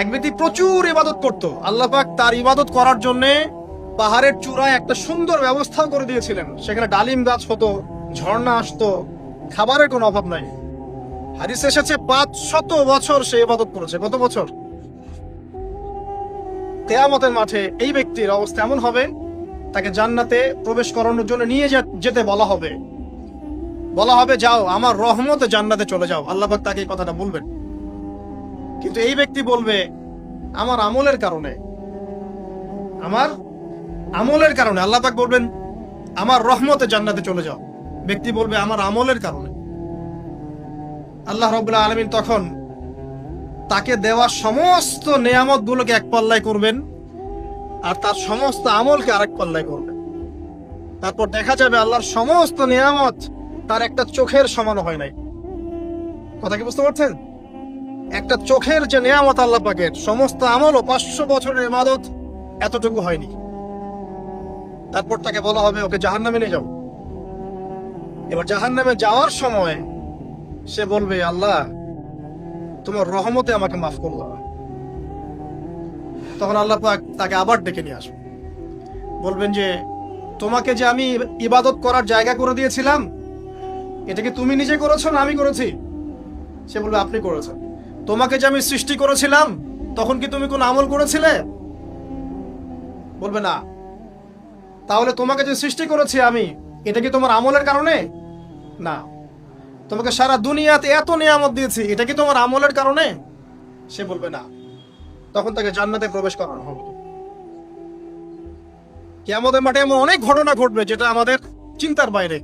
এক ব্যক্তি প্রচুর ইবাদত করত, আল্লাহ পাক তার ইবাদত করার জন্য পাহাড়ের চূড়ায় একটা সুন্দর ব্যবস্থা করে দিয়েছিলেন। সেখানে ডালিম গাছ হতো, ঝর্ণা আসতো, খাবারের কোনো অভাব নাই। হাদিস এসেছে 500 বছর সে ইবাদত করেছে। কত বছর? কিয়ামতের মাঠে এই ব্যক্তির অবস্থা এমন হবে, তাকে জান্নাতে প্রবেশ করানোর জন্য নিয়ে যেতে বলা হবে। যাও আমার রহমতে জান্নাতে চলে যাও। আল্লাহ পাক তাকে এই কথাটা বলবেন। কিন্তু এই ব্যক্তি বলবে আমার আমলের কারণে, আল্লাহ পাক বলবেন আমার রহমতে জান্নাতে চলে যাও। ব্যক্তি বলবে আমার আমলের কারণে। আল্লাহ রাব্বুল আলামিন তখন তাকে দেওয়া সমস্ত নেয়ামত গুলোকে এক পাল্লায় করবেন, আর তার সমস্ত আমলকে আরেক পাল্লায় করবেন। তারপর দেখা যাবে আল্লাহর সমস্ত নিয়ামত তার একটা চোখের সমান হয় নাই। কথা কি বুঝতে পারছেন? একটা চোখের যে নিয়ামত আল্লাহ পাকের, সমস্ত আমল ও 500 বছরের ইবাদত এতটুকু হয়নি। তারপর তাকে বলা হবে ওকে জাহান্নামে নিয়ে যাও। এবার জাহান্নামে যাওয়ার সময় সে বলবে আল্লাহ তোমার রহমতে আমাকে মাফ করো। তখন আল্লাহ পাক তাকে আবার ডেকে নিয়ে আসবে, বলবেন যে তোমাকে যে আমি ইবাদত করার জায়গা করে দিয়েছিলাম, এটা কি তুমি নিজে করেছো না আমি করেছি? সে বলবে আপনি করেছেন। তোমাকে যে আমি সৃষ্টি করেছিলাম, তখন কি তুমি কোন আমল করেছিলে? বলবে না। তাহলে তোমাকে যে সৃষ্টি করেছি আমি, এটা কি তোমার আমলের কারণে? না। তোমাকে সারা দুনিয়াতে এত নিয়ামত দিয়েছি, এটা কি তোমার আমলের কারণে? সে বলবে না। তখন তাকে জান্নাতে প্রবেশ করানো হবে। কিয়ামতের মাঠে এমন অনেক ঘটনা ঘটবে যেটা আমাদের চিন্তার বাইরে।